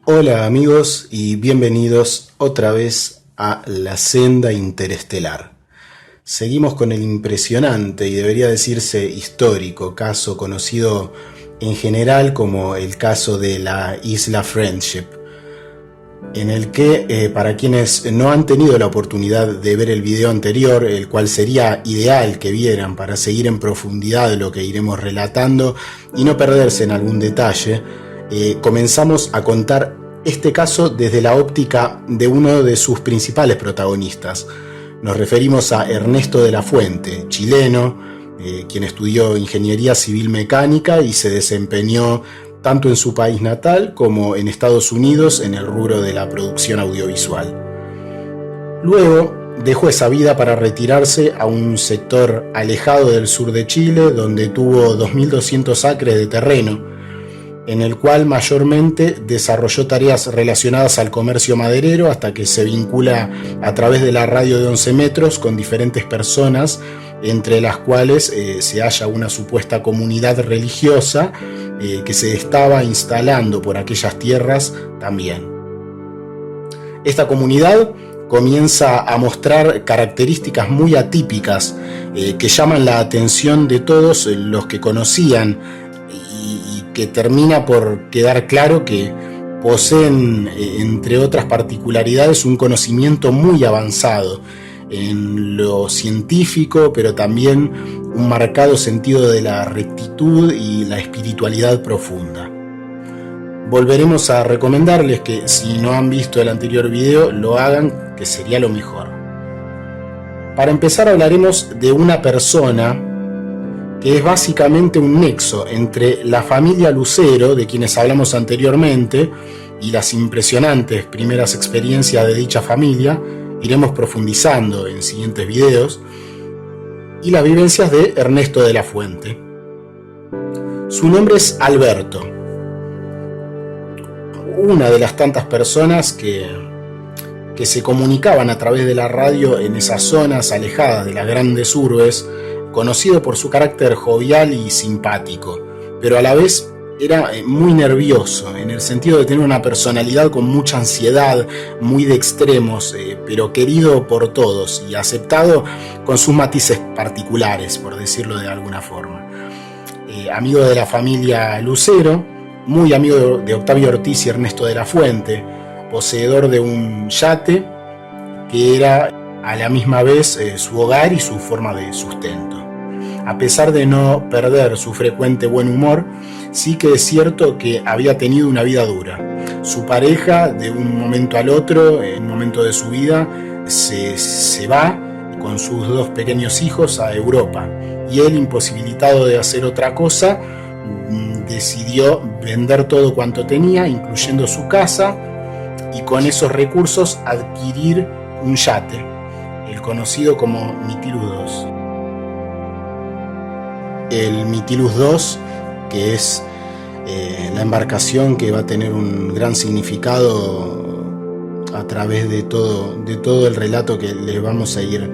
Hola amigos y bienvenidos otra vez a La Senda Interestelar. Seguimos con el impresionante y debería decirse histórico caso conocido en general como el caso de la Isla Friendship, en el que para quienes no han tenido la oportunidad de ver el video anterior, el cual sería ideal que vieran para seguir en profundidad lo que iremos relatando y no perderse en algún detalle, comenzamos a contar este caso desde la óptica de uno de sus principales protagonistas. Nos referimos a Ernesto de la Fuente, chileno, quien estudió Ingeniería Civil Mecánica y se desempeñó tanto en su país natal como en Estados Unidos en el rubro de la producción audiovisual. Luego dejó esa vida para retirarse a un sector alejado del sur de Chile, donde tuvo 2.200 acres de terreno, en el cual mayormente desarrolló tareas relacionadas al comercio maderero hasta que se vincula a través de la radio de 11 metros con diferentes personas, entre las cuales se halla una supuesta comunidad religiosa que se estaba instalando por aquellas tierras también. Esta comunidad comienza a mostrar características muy atípicas que llaman la atención de todos los que conocían, que termina por quedar claro que poseen, entre otras particularidades, un conocimiento muy avanzado en lo científico, pero también un marcado sentido de la rectitud y la espiritualidad profunda. Volveremos a recomendarles que si no han visto el anterior video, lo hagan, que sería lo mejor. Para empezar hablaremos de una persona que es básicamente un nexo entre la familia Lucero, de quienes hablamos anteriormente, y las impresionantes primeras experiencias de dicha familia, iremos profundizando en siguientes videos, y las vivencias de Ernesto de la Fuente. Su nombre es Alberto, una de las tantas personas que se comunicaban a través de la radio en esas zonas alejadas de las grandes urbes, conocido por su carácter jovial y simpático, pero a la vez era muy nervioso, en el sentido de tener una personalidad con mucha ansiedad, muy de extremos, pero querido por todos y aceptado con sus matices particulares, por decirlo de alguna forma. Amigo de la familia Lucero, muy amigo de Octavio Ortiz y Ernesto de la Fuente, poseedor de un yate que era a la misma vez su hogar y su forma de sustento. A pesar de no perder su frecuente buen humor, sí que es cierto que había tenido una vida dura. Su pareja, de un momento al otro, en un momento de su vida, se va con sus dos pequeños hijos a Europa, y él, imposibilitado de hacer otra cosa, decidió vender todo cuanto tenía, incluyendo su casa, y con esos recursos adquirir un yate, el conocido como Mitilus II. El Mitilus II, que es la embarcación que va a tener un gran significado a través de todo el relato que les vamos a ir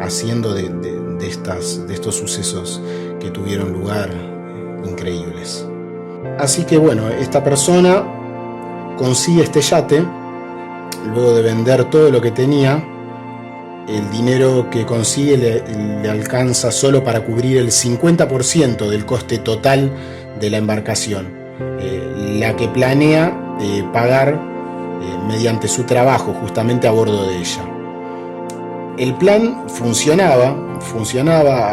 haciendo de estos sucesos que tuvieron lugar increíbles. Así que bueno, esta persona consigue este yate luego de vender todo lo que tenía. El dinero que consigue le alcanza solo para cubrir el 50% del coste total de la embarcación, la que planea pagar mediante su trabajo justamente a bordo de ella. El plan funcionaba,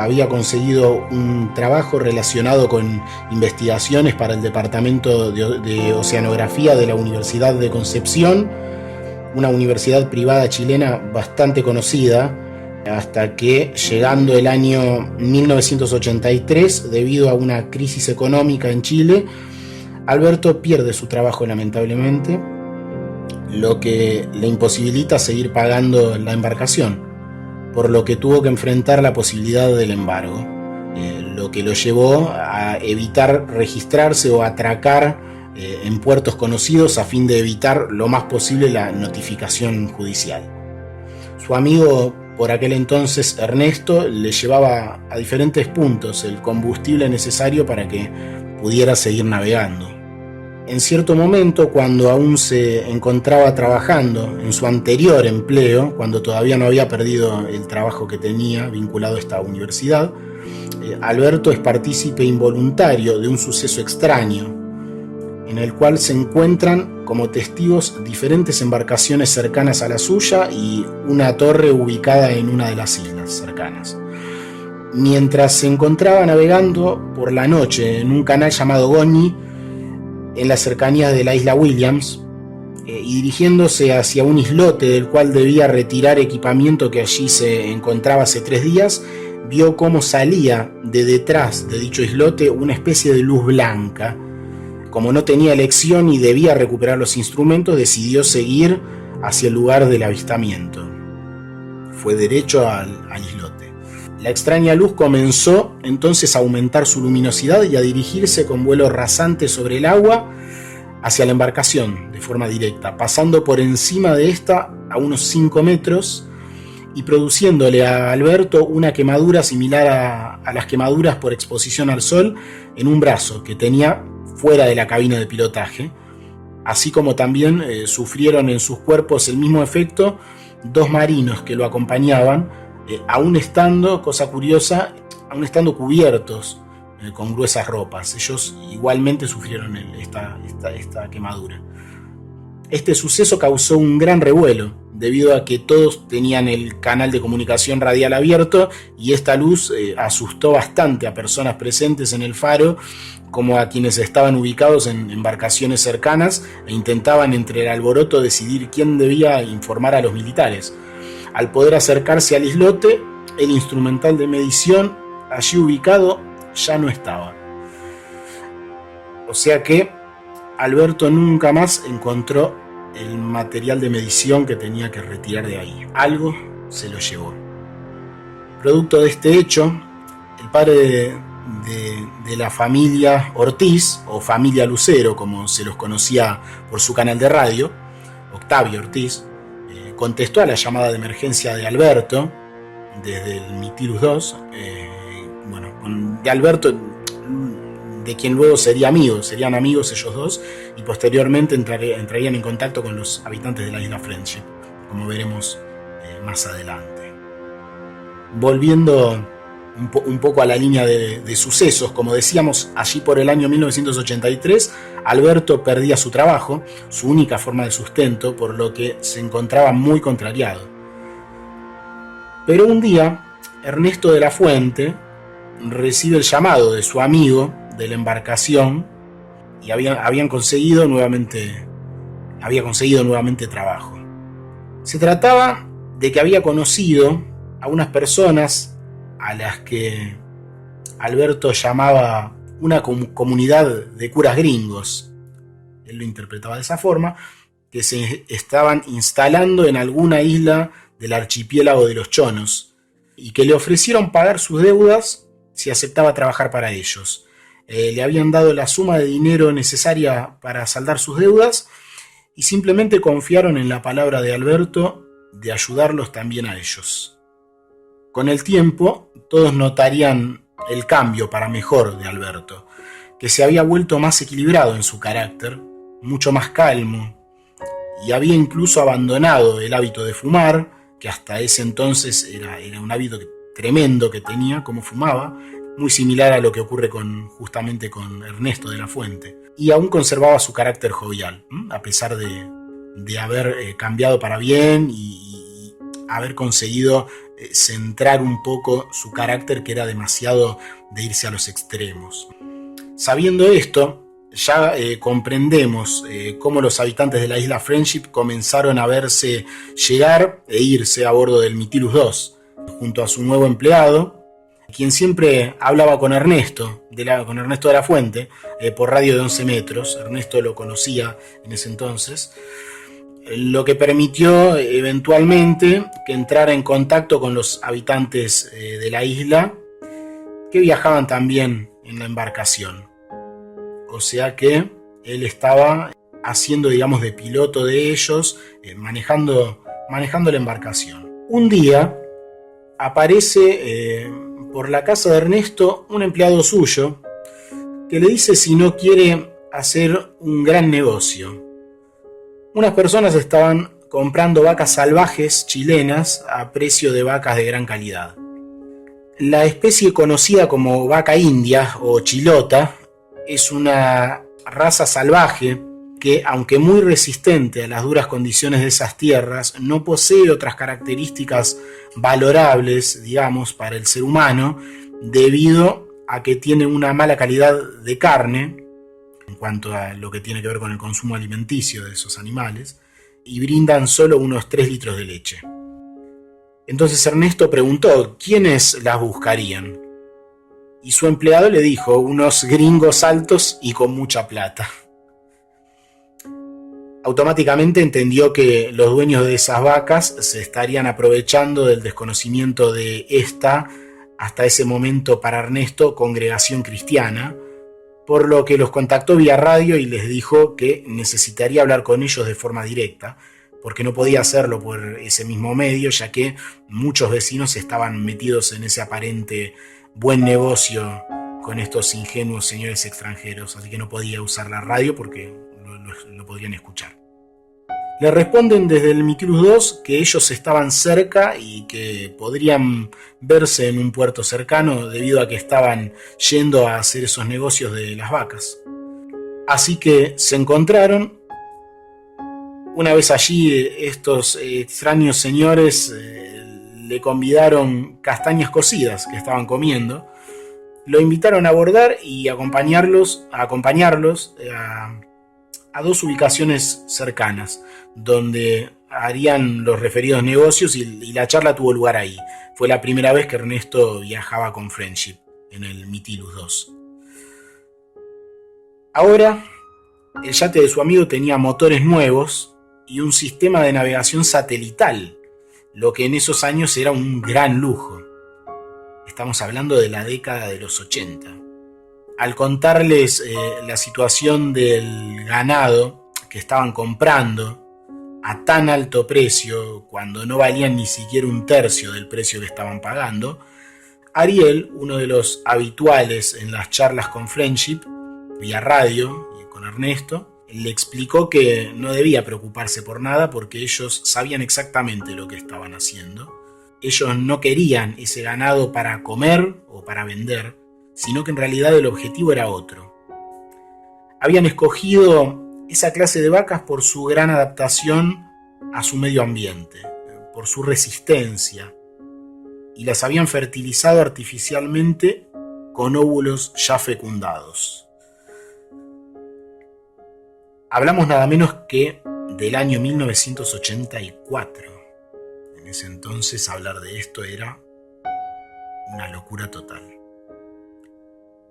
había conseguido un trabajo relacionado con investigaciones para el Departamento de Oceanografía de la Universidad de Concepción, una universidad privada chilena bastante conocida, hasta que, llegando el año 1983, debido a una crisis económica en Chile, Alberto pierde su trabajo lamentablemente, lo que le imposibilita seguir pagando la embarcación, por lo que tuvo que enfrentar la posibilidad del embargo, lo que lo llevó a evitar registrarse o atracar en puertos conocidos a fin de evitar lo más posible la notificación judicial. Su amigo por aquel entonces, Ernesto, le llevaba a diferentes puntos el combustible necesario para que pudiera seguir navegando. En cierto momento, cuando aún se encontraba trabajando en su anterior empleo, cuando todavía no había perdido el trabajo que tenía vinculado a esta universidad, Alberto es partícipe involuntario de un suceso extraño, en el cual se encuentran como testigos diferentes embarcaciones cercanas a la suya y una torre ubicada en una de las islas cercanas. Mientras se encontraba navegando por la noche en un canal llamado Goñi, en las cercanías de la isla Williams, y dirigiéndose hacia un islote del cual debía retirar equipamiento que allí se encontraba hace 3 días, vio cómo salía de detrás de dicho islote una especie de luz blanca. Como no tenía elección y debía recuperar los instrumentos, decidió seguir hacia el lugar del avistamiento. Fue derecho al islote. La extraña luz comenzó entonces a aumentar su luminosidad y a dirigirse con vuelo rasante sobre el agua hacia la embarcación de forma directa, pasando por encima de esta a unos 5 metros y produciéndole a Alberto una quemadura similar a las quemaduras por exposición al sol en un brazo que tenía fuera de la cabina de pilotaje, así como también sufrieron en sus cuerpos el mismo efecto 2 marinos que lo acompañaban, aún estando, cosa curiosa, aún estando cubiertos con gruesas ropas. Ellos igualmente sufrieron esta quemadura. Este suceso causó un gran revuelo, debido a que todos tenían el canal de comunicación radial abierto y esta luz asustó bastante a personas presentes en el faro, como a quienes estaban ubicados en embarcaciones cercanas e intentaban entre el alboroto decidir quién debía informar a los militares. Al poder acercarse al islote, el instrumental de medición allí ubicado ya no estaba. O sea que Alberto nunca más encontró el material de medición que tenía que retirar de ahí. Algo se lo llevó. Producto de este hecho, el padre de la familia Ortiz, o familia Lucero, como se los conocía por su canal de radio, Octavio Ortiz, contestó a la llamada de emergencia de Alberto desde el Mitilus 2, de Alberto, de quien luego serían amigos ellos dos, y posteriormente entrarían en contacto con los habitantes de la isla Friendship, como veremos más adelante. Volviendo un poco a la línea de sucesos, como decíamos, allí por el año 1983, Alberto perdía su trabajo, su única forma de sustento, por lo que se encontraba muy contrariado. Pero un día, Ernesto de la Fuente recibe el llamado de su amigo de la embarcación y había conseguido nuevamente trabajo. Se trataba de que había conocido a unas personas a las que Alberto llamaba una comunidad de curas gringos, él lo interpretaba de esa forma, que se estaban instalando en alguna isla del archipiélago de los Chonos y que le ofrecieron pagar sus deudas si aceptaba trabajar para ellos. Le habían dado la suma de dinero necesaria para saldar sus deudas y simplemente confiaron en la palabra de Alberto de ayudarlos también a ellos. Con el tiempo, todos notarían el cambio para mejor de Alberto, que se había vuelto más equilibrado en su carácter, mucho más calmo, y había incluso abandonado el hábito de fumar, que hasta ese entonces era un hábito tremendo que tenía, como fumaba, muy similar a lo que ocurre justamente con Ernesto de la Fuente, y aún conservaba su carácter jovial, a pesar de haber cambiado para bien y haber conseguido centrar un poco su carácter, que era demasiado de irse a los extremos. Sabiendo esto, ya comprendemos cómo los habitantes de la isla Friendship comenzaron a verse llegar e irse a bordo del Mitilus 2, junto a su nuevo empleado, quien siempre hablaba con Ernesto de la Fuente, por radio de 11 metros. Ernesto lo conocía en ese entonces, lo que permitió eventualmente que entrara en contacto con los habitantes de la isla, que viajaban también en la embarcación. O sea que él estaba haciendo, digamos, de piloto de ellos, manejando la embarcación. Un día aparece por la casa de Ernesto un empleado suyo que le dice si no quiere hacer un gran negocio. Unas personas estaban comprando vacas salvajes chilenas a precio de vacas de gran calidad. La especie conocida como vaca india o chilota es una raza salvaje que, aunque muy resistente a las duras condiciones de esas tierras, no posee otras características valorables, digamos, para el ser humano, debido a que tiene una mala calidad de carne, en cuanto a lo que tiene que ver con el consumo alimenticio de esos animales, y brindan solo unos 3 litros de leche. Entonces Ernesto preguntó quiénes las buscarían, y su empleado le dijo: unos gringos altos y con mucha plata. Automáticamente entendió que los dueños de esas vacas se estarían aprovechando del desconocimiento de esta, hasta ese momento para Ernesto, congregación cristiana, por lo que los contactó vía radio y les dijo que necesitaría hablar con ellos de forma directa, porque no podía hacerlo por ese mismo medio, ya que muchos vecinos estaban metidos en ese aparente buen negocio con estos ingenuos señores extranjeros, así que no podía usar la radio porque lo podrían escuchar. Le responden desde el Mitilus 2 que ellos estaban cerca y que podrían verse en un puerto cercano debido a que estaban yendo a hacer esos negocios de las vacas. Así que se encontraron. Una vez allí, estos extraños señores le convidaron castañas cocidas que estaban comiendo. Lo invitaron a abordar y a acompañarlos a 2 ubicaciones cercanas, donde harían los referidos negocios, y la charla tuvo lugar ahí. Fue la primera vez que Ernesto viajaba con Friendship en el Mitilus 2. Ahora, el yate de su amigo tenía motores nuevos y un sistema de navegación satelital, lo que en esos años era un gran lujo. Estamos hablando de la década de los 80. Al contarles la situación del ganado que estaban comprando a tan alto precio, cuando no valían ni siquiera un tercio del precio que estaban pagando, Ariel, uno de los habituales en las charlas con Friendship, vía radio y con Ernesto, le explicó que no debía preocuparse por nada porque ellos sabían exactamente lo que estaban haciendo. Ellos no querían ese ganado para comer o para vender, sino que en realidad el objetivo era otro. Habían escogido esa clase de vacas por su gran adaptación a su medio ambiente, por su resistencia, y las habían fertilizado artificialmente con óvulos ya fecundados. Hablamos nada menos que del año 1984. En ese entonces hablar de esto era una locura total.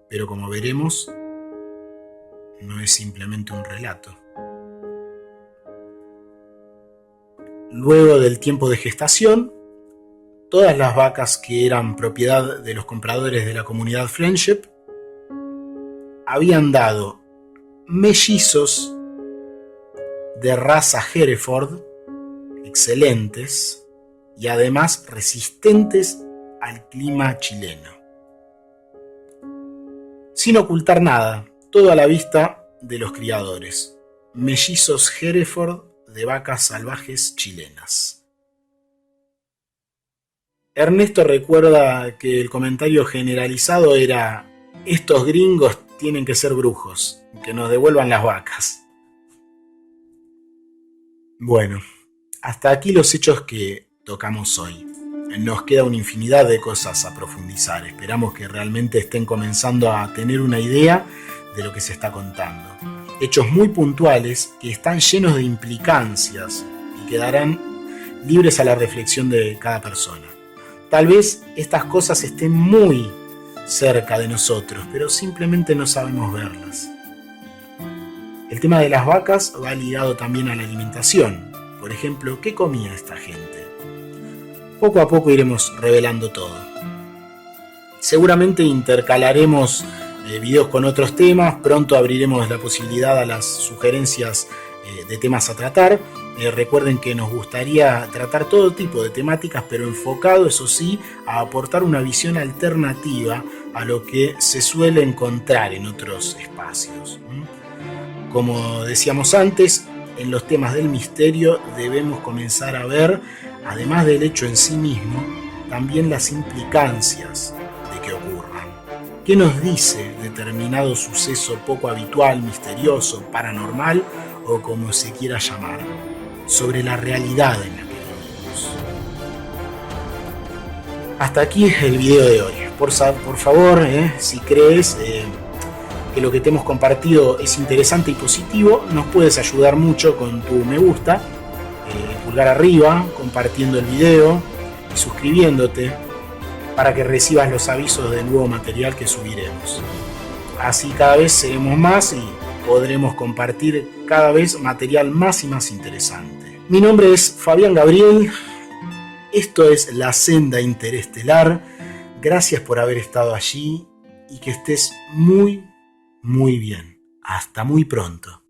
Pero como veremos, no es simplemente un relato. Luego del tiempo de gestación, todas las vacas que eran propiedad de los compradores de la comunidad Friendship habían dado mellizos de raza Hereford excelentes y además resistentes al clima chileno. Sin ocultar nada, todo a la vista de los criadores. Mellizos Hereford de vacas salvajes chilenas. Ernesto recuerda que el comentario generalizado era: estos gringos tienen que ser brujos, que nos devuelvan las vacas. Bueno, hasta aquí los hechos que tocamos hoy. Nos queda una infinidad de cosas a profundizar. Esperamos que realmente estén comenzando a tener una idea de lo que se está contando. Hechos muy puntuales que están llenos de implicancias y quedarán libres a la reflexión de cada persona. Tal vez estas cosas estén muy cerca de nosotros, pero simplemente no sabemos verlas. El tema de las vacas va ligado también a la alimentación. Por ejemplo, ¿qué comía esta gente? Poco a poco iremos revelando todo. Seguramente intercalaremos videos con otros temas. Pronto abriremos la posibilidad a las sugerencias de temas a tratar. Recuerden que nos gustaría tratar todo tipo de temáticas, pero enfocado, eso sí, a aportar una visión alternativa a lo que se suele encontrar en otros espacios. Como decíamos antes, en los temas del misterio debemos comenzar a ver, además del hecho en sí mismo, también las implicancias de que ocurran. ¿Qué nos dice determinado suceso poco habitual, misterioso, paranormal o como se quiera llamar, sobre la realidad en la que vivimos? Hasta aquí el video de hoy. Por favor, si crees que lo que te hemos compartido es interesante y positivo, nos puedes ayudar mucho con tu me gusta, pulgar arriba, compartiendo el video y suscribiéndote para que recibas los avisos del nuevo material que subiremos. Así cada vez seremos más y podremos compartir cada vez material más y más interesante. Mi nombre es Fabián Gabriel, esto es La Senda Interestelar. Gracias por haber estado allí y que estés muy bien. Hasta muy pronto.